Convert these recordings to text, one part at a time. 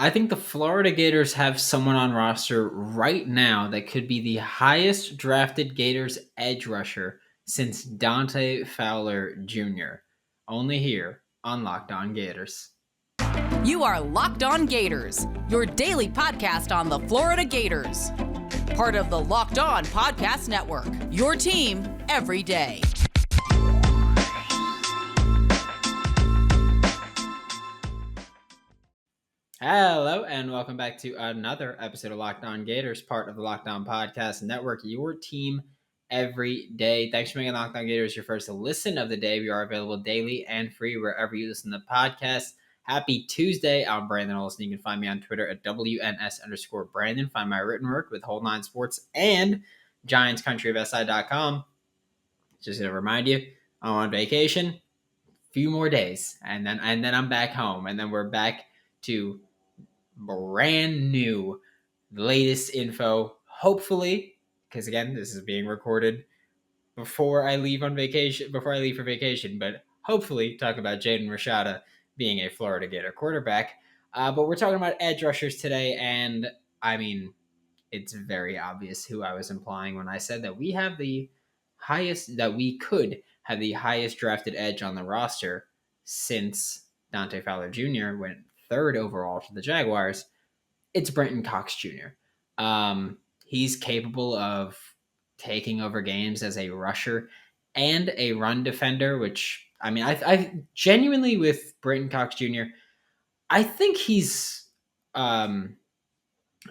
I think the Florida Gators have someone on roster right now that could be the highest drafted Gators edge rusher since Dante Fowler Jr. Only here on Locked On Gators. You are Locked On Gators, your daily podcast on the Florida Gators. Part of the Locked On Podcast Network, your team every day. Hello, and welcome back to another episode of Locked On Gators, part of the Locked On Podcast Network, your team every day. Thanks for making Locked On Gators your first listen of the day. We are available daily and free wherever you listen to podcasts. Happy Tuesday. I'm Brandon Olson. You can find me on Twitter at WNS_Brandon. Find my written work with Whole Nine Sports and GiantsCountryofSI.com. Just going to remind you, I'm on vacation. Few more days, and then I'm back home, and then we're back to brand new latest info, hopefully, because again, this is being recorded before I leave for vacation, but hopefully talk about Jaden Rashada being a Florida Gator quarterback. But we're talking about edge rushers today, and I mean, it's very obvious who I was implying when I said that we could have the highest drafted edge on the roster since Dante Fowler Jr. went third overall to the Jaguars. It's Brenton Cox Jr. He's capable of taking over games as a rusher and a run defender, which, I mean, I genuinely, with Brenton Cox Jr., I think he's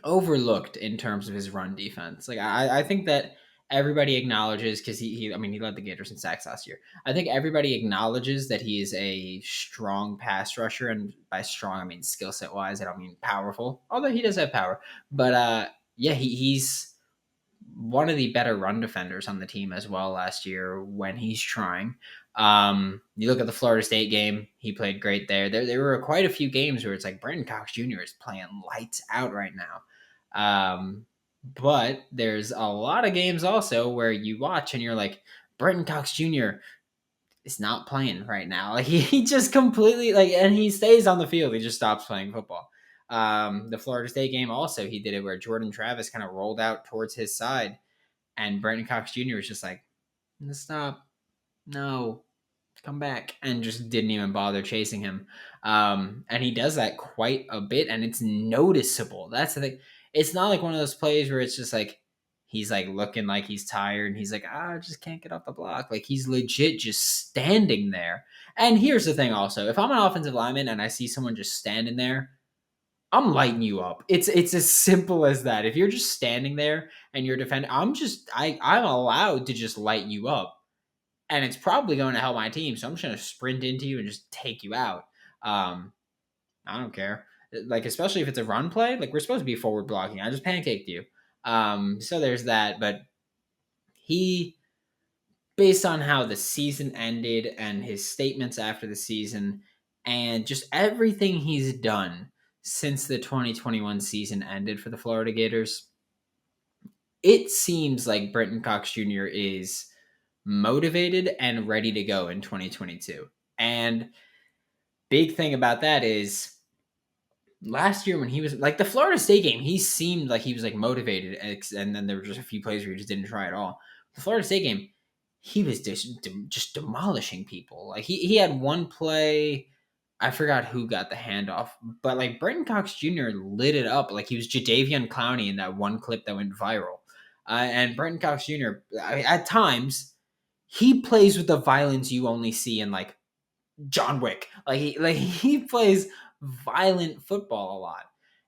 overlooked in terms of his run defense. Like, I think that everybody acknowledges, because he led the Gators in sacks last year. I think everybody acknowledges that he is a strong pass rusher, and by strong I mean skill set wise. I don't mean powerful, although he does have power. But yeah, he's one of the better run defenders on the team as well last year when he's trying. You look at the Florida State game, he played great there. There were quite a few games where it's like Brenton Cox Jr. is playing lights out right now. But there's a lot of games also where you watch and you're like, Brenton Cox Jr. is not playing right now. Like he just completely and he stays on the field. He just stops playing football. The Florida State game also, he did it where Jordan Travis kind of rolled out towards his side, and Brenton Cox Jr. was just like, stop, no, come back, and just didn't even bother chasing him. And he does that quite a bit, and it's noticeable. That's the thing. It's not like one of those plays where it's just like he's like looking like he's tired and he's like, I just can't get off the block. Like he's legit just standing there. And here's the thing also, if I'm an offensive lineman and I see someone just standing there, I'm lighting you up. It's as simple as that. If you're just standing there and you're defending, I'm allowed to just light you up. And it's probably going to help my team. So I'm just going to sprint into you and just take you out. I don't care. Like, especially if it's a run play, like we're supposed to be forward blocking. I just pancaked you. So there's that. But he, based on how the season ended and his statements after the season and just everything he's done since the 2021 season ended for the Florida Gators, it seems like Brenton Cox Jr. is motivated and ready to go in 2022. And big thing about that is last year when he was like the Florida State game, he seemed like he was like motivated, and then there were just a few plays where he just didn't try at all. The Florida State game, he was just demolishing people. Like he had one play, I forgot who got the handoff, but like Brenton Cox Jr. lit it up like he was Jadeveon Clowney in that one clip that went viral. And Brenton Cox Jr., at times, he plays with the violence you only see in like John Wick. He plays violent football a lot.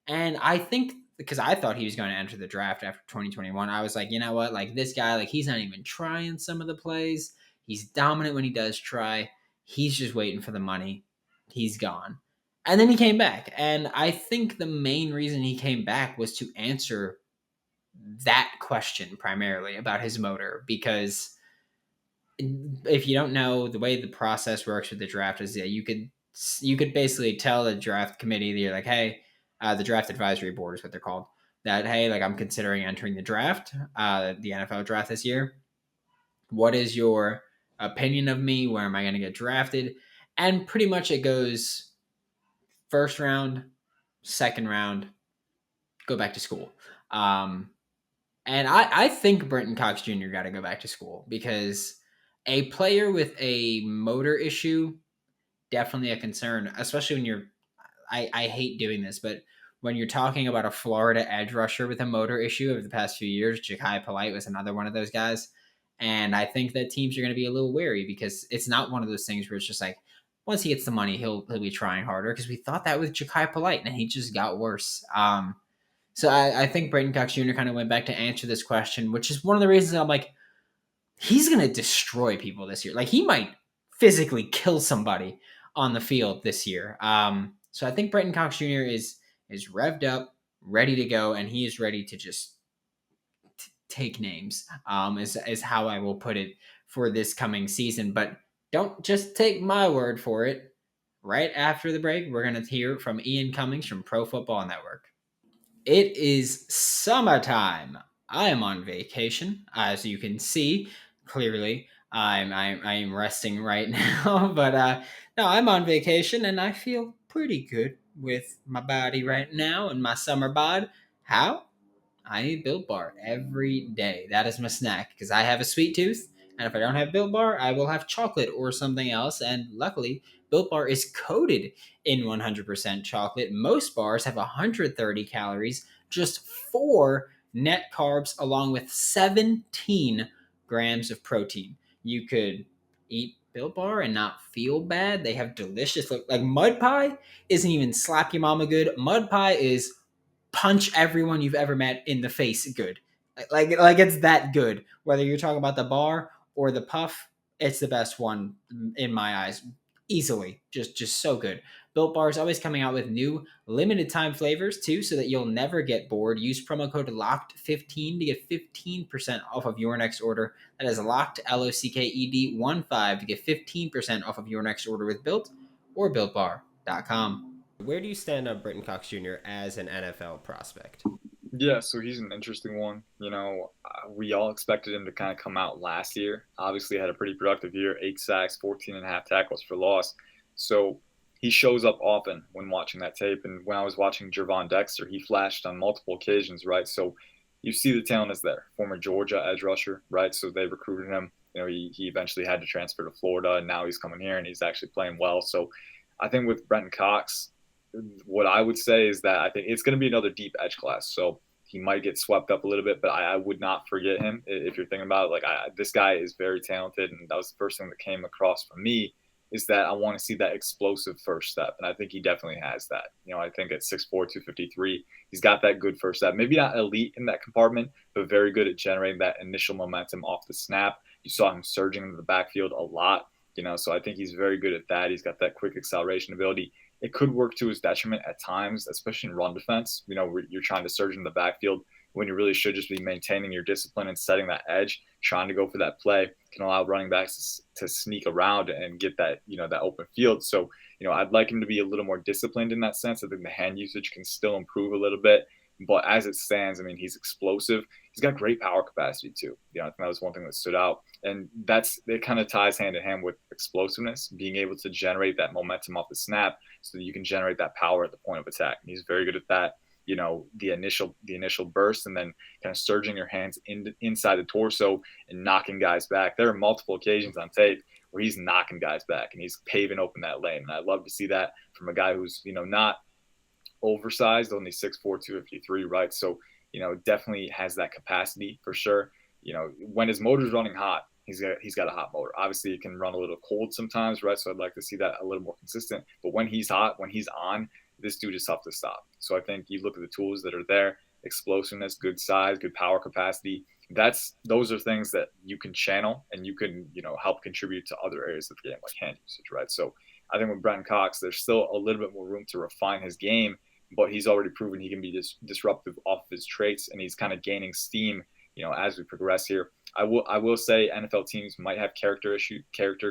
And I think because I thought he was going to enter the draft after 2021, I was like, you know what? Like this guy, like he's not even trying some of the plays. He's dominant when he does try. He's just waiting for the money. He's gone. And then he came back. And I think the main reason he came back was to answer that question primarily about his motor, because if you don't know, the way the process works with the draft is that you could basically tell the draft committee that you're like, hey, the draft advisory board is what they're called, that, hey, like I'm considering entering the draft, the NFL draft this year. What is your opinion of me? Where am I going to get drafted? And pretty much it goes first round, second round, go back to school. And I think Brenton Cox Jr. got to go back to school because a player with a motor issue, definitely a concern, especially when you're, I hate doing this, but when you're talking about a Florida edge rusher with a motor issue over the past few years, Ja'Kai Polite was another one of those guys. And I think that teams are going to be a little wary because it's not one of those things where it's just like, once he gets the money, he'll be trying harder, because we thought that with Ja'Kai Polite and he just got worse. So I think Brenton Cox Jr. kind of went back to answer this question, which is one of the reasons I'm like, he's going to destroy people this year. Like, he might physically kill somebody on the field this year. So I think Brenton Cox Jr. is revved up, ready to go, and he is ready to just take names. Is how I will put it for this coming season. But don't just take my word for it. Right after the break, we're going to hear from Ian Cummings from Pro Football Network. It is summertime. I am on vacation, as you can see clearly. I'm resting right now, but no, I'm on vacation and I feel pretty good with my body right now and my summer bod. How? I eat Built Bar every day. That is my snack because I have a sweet tooth, and if I don't have Built Bar, I will have chocolate or something else. And luckily, Built Bar is coated in 100% chocolate. Most bars have 130 calories, just 4 net carbs, along with 17 grams of protein. You could eat Built Bar and not feel bad. They have delicious, like mud pie isn't even slap your mama good. Mud pie is punch everyone you've ever met in the face good. Like it's that good. Whether you're talking about the bar or the puff, it's the best one in my eyes. Easily. Just so good. Built Bar is always coming out with new limited time flavors too, so that you'll never get bored. Use promo code LOCKED15 to get 15% off of your next order. That is locked LOCKED 15 to get 15% off of your next order with Built or BuiltBar.com. Where do you stand on Brenton Cox Jr. as an NFL prospect? Yeah, so he's an interesting one. We all expected him to kind of come out last year. Obviously, had a pretty productive year, 8 sacks, 14 and a half tackles for loss. So he shows up often when watching that tape. And when I was watching Gervon Dexter, he flashed on multiple occasions, right? So you see the talent is there. Former Georgia edge rusher, right? So they recruited him. He eventually had to transfer to Florida, and now he's coming here, and he's actually playing well. So I think with Brenton Cox, what I would say is that I think it's going to be another deep edge class. So he might get swept up a little bit, but I would not forget him if you're thinking about it. Like, this guy is very talented, and that was the first thing that came across for me is that I want to see that explosive first step, and I think he definitely has that. I think at 6'4", 253, he's got that good first step. Maybe not elite in that compartment, but very good at generating that initial momentum off the snap. You saw him surging into the backfield a lot, so I think he's very good at that. He's got that quick acceleration ability. It could work to his detriment at times, especially in run defense. You're trying to surge in the backfield when you really should just be maintaining your discipline and setting that edge. Trying to go for that play can allow running backs to sneak around and get that, that open field. So, I'd like him to be a little more disciplined in that sense. I think the hand usage can still improve a little bit. But as it stands, he's explosive. He's got great power capacity too. I think that was one thing that stood out. And it kind of ties hand in hand with explosiveness, being able to generate that momentum off the snap so that you can generate that power at the point of attack. And he's very good at that. The initial burst, and then kind of surging your hands inside the torso and knocking guys back. There are multiple occasions on tape where he's knocking guys back and he's paving open that lane. And I love to see that from a guy who's, not oversized, only 6'4", 253, right? So, definitely has that capacity for sure. When his motor's running hot, he's got a hot motor. Obviously, it can run a little cold sometimes, right? So I'd like to see that a little more consistent. But when he's hot, when he's on, this dude is tough to stop. So I think you look at the tools that are there: explosiveness, good size, good power capacity. Those are things that you can channel and you can, help contribute to other areas of the game, like hand usage, right? So I think with Brenton Cox, there's still a little bit more room to refine his game, but he's already proven he can be disruptive off of his traits, and he's kind of gaining steam, as we progress here. I will say NFL teams might have character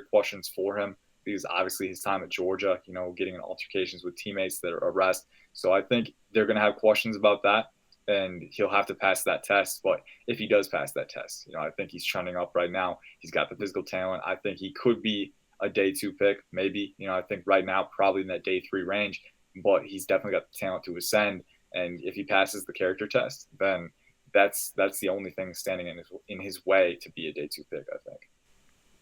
questions for him, because obviously his time at Georgia, getting in altercations with teammates that are arrest. So I think they're going to have questions about that, and he'll have to pass that test. But if he does pass that test, I think he's trending up right now. He's got the physical talent. I think he could be a day 2 pick, maybe. I think right now probably in that day 3 range. but he's definitely got the talent to ascend. And if he passes the character test, then that's the only thing standing in his way to be a day 2 pick, I think.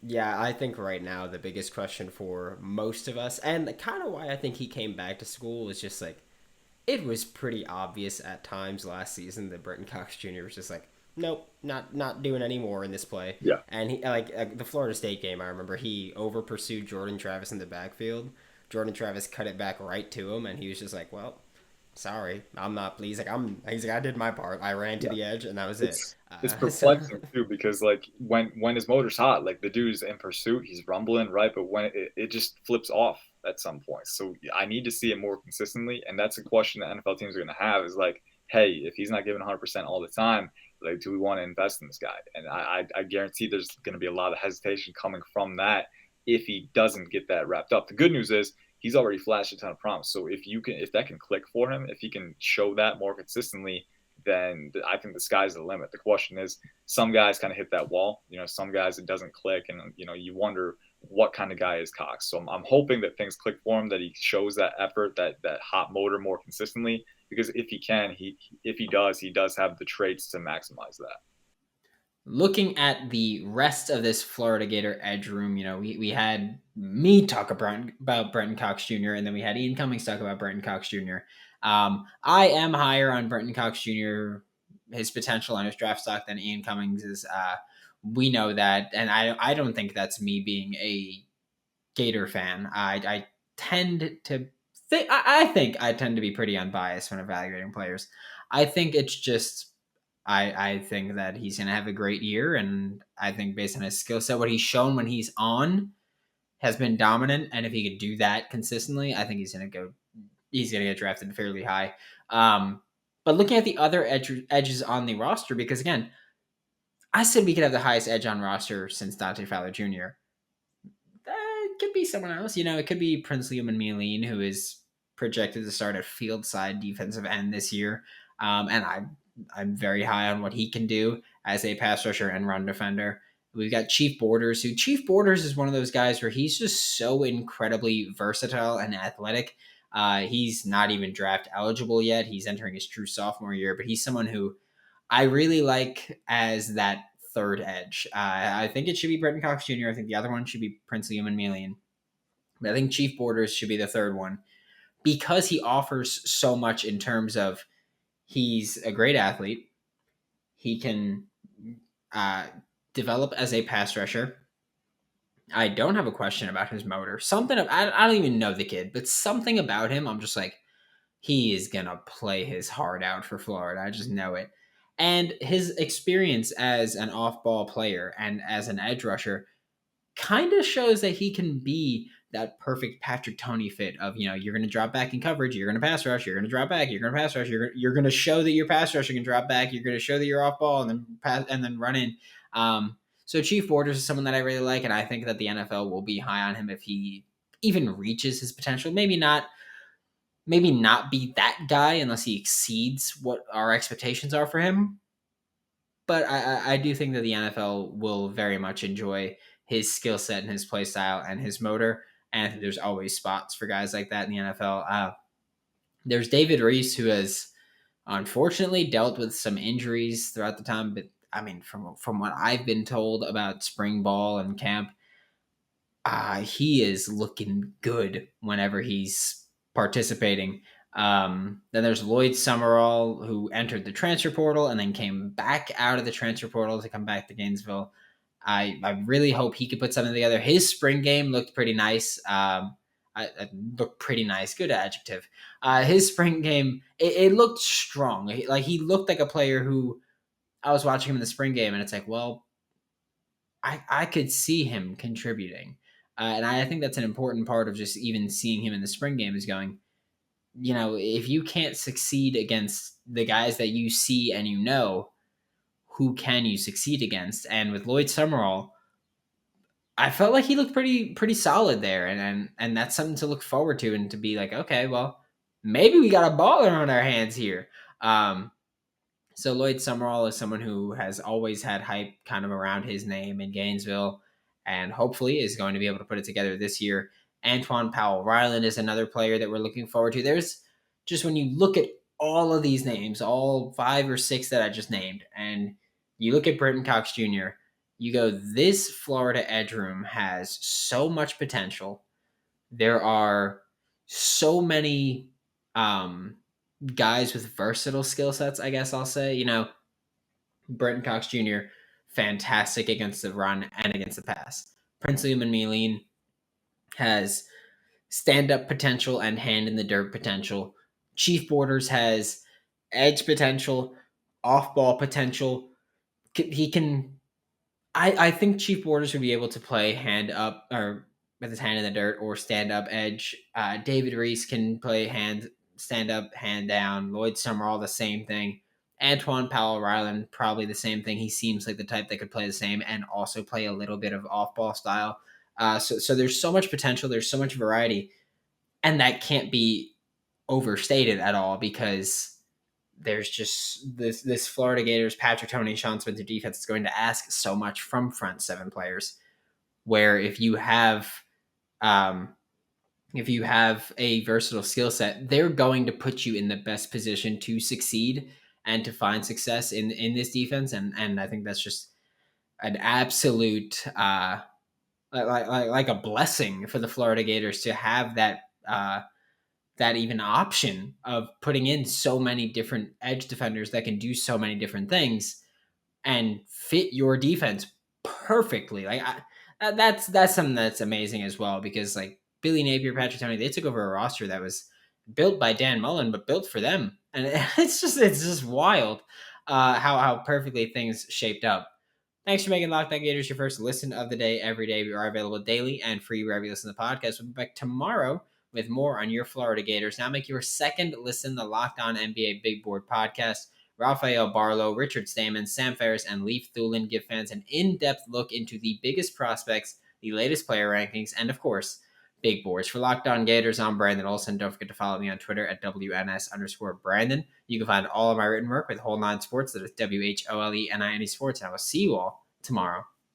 Yeah, I think right now the biggest question for most of us, and kind of why I think he came back to school, is just like, it was pretty obvious at times last season that Brenton Cox Jr. was just like, nope, not doing any more in this play. Yeah. And he the Florida State game, I remember he over pursued Jordan Travis in the backfield. Jordan Travis cut it back right to him, and he was just like, well, sorry, I'm not pleased. He's like, I did my part. I ran to the edge, and that was it. It's So perplexing too, because like when his motor's hot, like the dude's in pursuit, he's rumbling, right? But when it just flips off at some point. So I need to see it more consistently, and that's a question that NFL teams are going to have, is like, hey, if he's not giving 100% all the time, like, do we want to invest in this guy? And I guarantee there's going to be a lot of hesitation coming from that if he doesn't get that wrapped up. The good news is he's already flashed a ton of promise. So if that can click for him, if he can show that more consistently, then I think the sky's the limit. The question is, some guys kind of hit that wall. Some guys it doesn't click, and you wonder what kind of guy is Cox. So I'm hoping that things click for him, that he shows that effort, that hot motor more consistently. Because if he can, if he does have the traits to maximize that. Looking at the rest of this Florida Gator edge room, we had me talk about Brenton Cox Jr., and then we had Ian Cummings talk about Brenton Cox Jr. I am higher on Brenton Cox Jr., his potential and his draft stock, than Ian Cummings is. We know that, and I don't think that's me being a Gator fan. I tend to think I tend to be pretty unbiased when evaluating players. I think it's just I think that he's going to have a great year, and I think based on his skill set, what he's shown when he's on has been dominant, and if he could do that consistently, I think he's going to get drafted fairly high. But looking at the other edges on the roster, because again, I said we could have the highest edge on roster since Dante Fowler Jr. It could be someone else. It could be Prince Leoman-Mialine, who is projected to start at field side defensive end this year. And I'm very high on what he can do as a pass rusher and run defender. We've got Chief Borders, who Chief Borders is one of those guys where he's just so incredibly versatile and athletic. He's not even draft eligible yet. He's entering his true sophomore year, but he's someone who I really like as that third edge. I think it should be Brenton Cox Jr. I think the other one should be Prince Leoman-Mialine. But I think Chief Borders should be the third one because he offers so much in terms of he's a great athlete. He can develop as a pass rusher. I don't have a question about his motor. I don't even know the kid, but something about him, I'm just like, he is going to play his heart out for Florida. I just know it. And his experience as an off-ball player and as an edge rusher kind of shows that he can be that perfect Patrick Toney fit of, you're going to drop back in coverage, you're going to pass rush, you're going to drop back, you're going to pass rush, you're going to show that your pass rusher can drop back, you're going to show that you're off ball and then pass and then run in. So Chief Borders is someone that I really like, and I think that the NFL will be high on him if he even reaches his potential. Maybe not be that guy unless he exceeds what our expectations are for him. But I do think that the NFL will very much enjoy his skill set and his play style and his motor. And I think there's always spots for guys like that in the NFL. There's David Reese, who has unfortunately dealt with some injuries throughout the time. But I mean, from what I've been told about spring ball and camp, he is looking good whenever he's participating. Then there's Lloyd Summerall, who entered the transfer portal and then came back out of the transfer portal to come back to Gainesville. I really hope he could put something together. His spring game looked pretty nice. Looked pretty nice. Good adjective. His spring game, it looked strong. He looked like a player who I was watching him in the spring game, and it's like, well, I could see him contributing. And I think that's an important part of just even seeing him in the spring game is going, if you can't succeed against the guys that you see and who can you succeed against? And with Lloyd Summerall, I felt like he looked pretty solid there, and that's something to look forward to and to be like, okay, well, maybe we got a baller on our hands here. So Lloyd Summerall is someone who has always had hype kind of around his name in Gainesville, and hopefully is going to be able to put it together this year. Antoine Powell-Ryland is another player that we're looking forward to. There's just, when you look at all of these names, all 5 or 6 that I just named, and you look at Brenton Cox Jr., you go, this Florida edge room has so much potential. There are so many guys with versatile skill sets, I guess I'll say. Brenton Cox Jr., fantastic against the run and against the pass. Princely Umanmielen has stand-up potential and hand-in-the-dirt potential. Chief Borders has edge potential, off-ball potential. He can... I think Chief Borders would be able to play hand up, or with his hand in the dirt, or stand up edge. David Reese can play stand up, hand down. Lloyd Summerall, the same thing. Antoine Powell-Ryland, probably the same thing. He seems like the type that could play the same and also play a little bit of off ball style. So there's so much potential. There's so much variety, and that can't be overstated at all, because there's just this Florida Gators, Patrick Toney, Sean Spencer defense is going to ask so much from front 7 players, where if you have a versatile skill set, they're going to put you in the best position to succeed and to find success in this defense. And I think that's just an absolute like a blessing for the Florida Gators to have that even option of putting in so many different edge defenders that can do so many different things and fit your defense perfectly. That's something that's amazing as well, because like Billy Napier, Patrick Toney, they took over a roster that was built by Dan Mullen, but built for them. And it's just wild how perfectly things shaped up. Thanks for making Locked On Gators your first listen of the day every day. We are available daily and free wherever you listen to the podcast. We'll be back tomorrow with more on your Florida Gators. Now make your second listen the Locked On NBA Big Board podcast. Rafael Barlow, Richard Stamen, Sam Ferris, and Leif Thulin give fans an in-depth look into the biggest prospects, the latest player rankings, and of course, big boards. For Locked On Gators, I'm Brandon Olson. Don't forget to follow me on Twitter at WNS_Brandon. You can find all of my written work with Whole 9 Sports. That is WHOLENINE Sports. And I will see you all tomorrow.